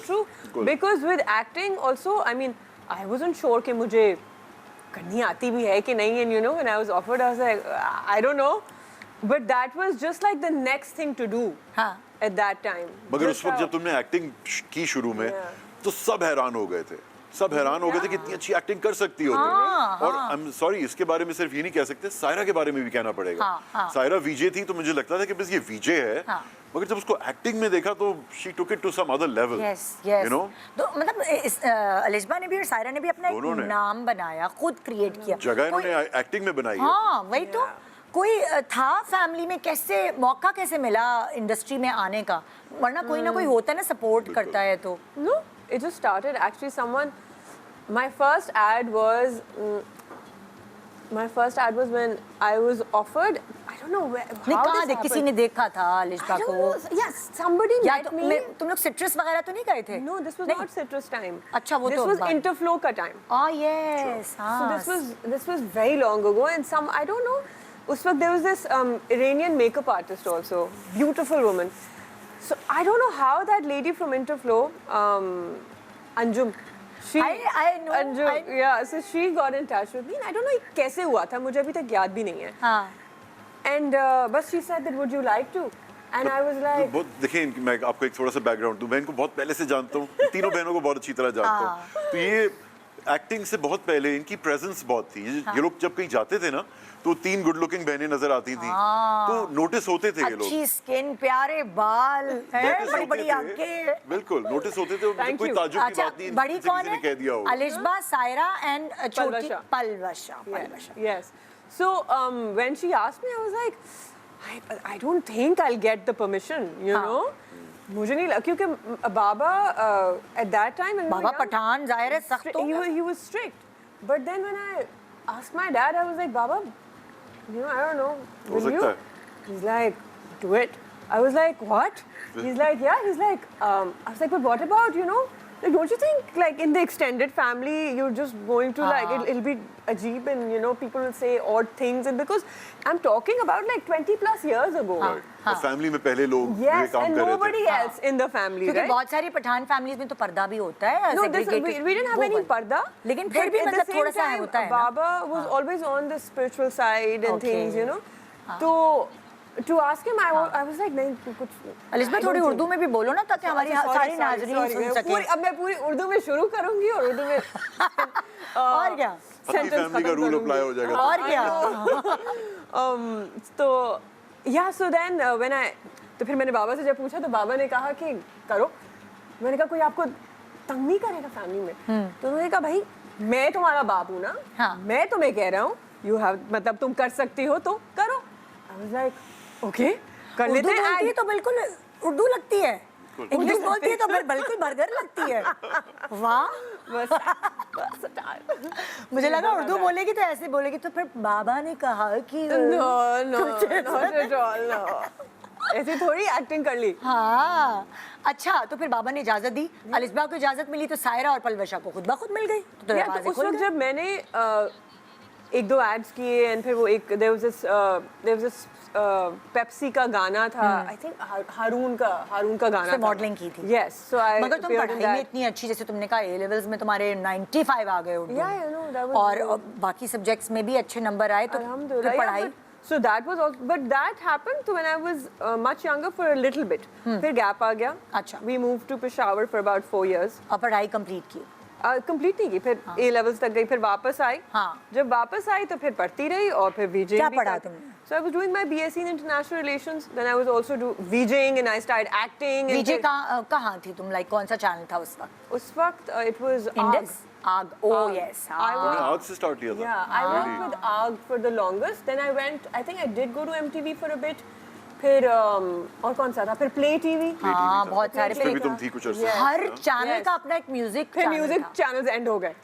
true. Because with acting also, I mean, I wasn't sure कि मुझे करनी आती भी है कि नहीं, and you know, when I was offered, I was like, I don't know, but that was just like the next thing to do at that time. मगर उस वक्त जब तुमने एक्टिंग की शुरू में, तो सब हैरान हो गए थे, सब हैरान हो गए थे कि इतनी अच्छी एक्टिंग कर सकती हो तुम। और आई एम सॉरी, इसके बारे में सिर्फ ये नहीं कह सकते, सायरा के बारे में भी कहना पड़ेगा। सायरा वीजे थी तो मुझे लगता था कि बस ये वीजे है, मगर जब उसको एक्टिंग में देखा तो she took it to some other level. You know, तो मतलब अलिशबा ने भी और सायरा ने भी अपना एक नाम बनाया, खुद क्रिएट किया, जगह इन्होंने एक्टिंग में बनाई है। हाँ वही तो। कोई था फैमिली में, कैसे मौका कैसे मिला इंडस्ट्री में आने का? वरना कोई ना कोई होता है ना सपोर्ट करता है तो। No, it just started actually someone. My first ad was when I was offered. I don't know where. How this happened. किसी ने देखा था अलिशबा को? Yes, somebody met me. तुम लोग सिट्रस वगैरह तो नहीं गए थे? No, this was not citrus time. अच्छा वो तो this was Interflow का time. Oh yes. So this was very long ago, and I don't know. उस वक्त there was this Iranian makeup artist also, beautiful woman. So I don't know how that lady from Interflow, Anjum, I know. Anjum, yeah. So she got in touch with me, and I don't know कैसे हुआ था, मुझे अभी तक याद भी नहीं है. हाँ. And but she said that would you like to? And I was like. बहुत देखिए, मैं आपको एक थोड़ा सा बैकग्राउंड दूं, मैं इनको बहुत पहले से जानता हूँ, तीनों बहनों को बहुत अच्छी तरह जानता हूँ. तो ये एक्टिंग से बहुत पहले इनकी प्रेजेंस बहुत थी. ये लोग जब कहीं जाते थे ना, तो 3 गुड लुकिंग बहनें नजर आती थी, तो नोटिस होते थे ये लोग. अच्छी स्किन, प्यारे बाल, बड़ी बड़ी आंखें. बिल्कुल नोटिस होते थे. कोई ताजुब की बात नहीं. बड़ी कौन है? कह दिया होगा. अलिशबा, सायरा एंड छोटी Palwasha. Yes. So when she asked me, I was like, I don't think I'll get the permission. You know. मुझे नहीं लगा, क्योंकि बाबा at that time बाबा पठान जाहिर है सख्त हो गया. He was strict, but then when I asked my dad, I was like, Baba, you know, I don't know, will you? He's like, do it. I was like, what? He's like, yeah. He's like, I was like, but what about, you know, like, don't you think, like, in the extended family, you're just going to, like, it'll be ajeeb, and, you know, people will say odd things, and because I'm talking about, like, 20 plus years ago. Family में पहले लोग ये काम कर रहे थे. Yes, and nobody else in the family, right? क्योंकि बहुत सारी पठान फैमिलीज में तो पर्दा भी होता है. No, we didn't have any पर्दा. लेकिन फिर भी मतलब थोड़ा सा होता है. Baba was always on the spiritual side and things, you know. तो to ask him, I was like, नहीं कुछ. अलिशबा थोड़ी उर्दू में भी बोलो ना, ताकि हमारी सारी नाज़रीन सुन सकें. अब मैं पूरी उर्दू में शुरू करूँगी और उर्दू में. और क्या? फैमिली का रूल अप्लाई हो जाएगा. और क्या? तो yeah, so then when तो फिर मैंने बाबा से जब पूछा, तो बाबा ने कहा कि करो. मैंने कहा कोई आपको तंग नहीं करेगा फैमिली में? तो उन्होंने कहा भाई मैं तुम्हारा बाप हूँ ना, मैं तुम्हें कह रहा हूँ, you have, मतलब तुम कर सकती हो तो करो. I was like, okay, कर लेते हैं. बोलती है तो बिल्कुल उर्दू लगती है, इंग्लिश बोलती है तो बिल्कुल बर्गर लगती है. वाह. मुझे लगा उर्दू बोलेगी तो ऐसे बोलेगी, तो फिर बाबा ने कहा कि no. ऐसे थोड़ी एक्टिंग कर ली. हाँ. अच्छा, तो फिर बाबा ने इजाजत दी, अलिशबा को इजाजत मिली, तो सायरा और पलवशा को खुद ब खुद मिल गई. तो उस वक्त जब मैंने 1-2 एड्स किए, एंड फिर वो एक there was this पेप्सी का गाना था, आई थिंक हारून का गाना था. मॉडलिंग की थी. Yes, so I. मगर तुम पढ़ाई में इतनी अच्छी, जैसे तुमने कहा A levels में तुम्हारे 95 आ गए Urdu. Yeah, you know, that was. और बाकी सब्जेक्ट्स में भी अच्छे नंबर आए, तो फिर पढ़ाई. So that was all, but that happened when I was much younger for a little bit. फिर गैप आ गया. अच्छा. We moved to Peshawar for about 4 years. और पढ़ाई कंप्लीट की? कंप्लीट नहीं की, फिर A levels तक गई, फिर वापस आई. जब वापस आई तो फिर पढ़ती रही, और फिर VJing. क्या पढ़ा तुमने? So I was doing my BSc in International Relations. Then I was also VJing, and I started acting. VJ कहाँ थी तुम? Like कौन सा चैनल था उस वक्त? उस वक्त it was Index. AG. Oh yes. AG से स्टार्ट किया था. Yeah, I worked with AG for the longest. Then I went. I think I did go to MTV for a bit. फिर और कौन सा था? फिर Play TV. हाँ, बहुत सारे. उसमें भी तुम थी कुछ अर्से. हर चैनल का अपना एक म्यूजिक. फिर म्यूजिक चैनल्स एंड हो गए.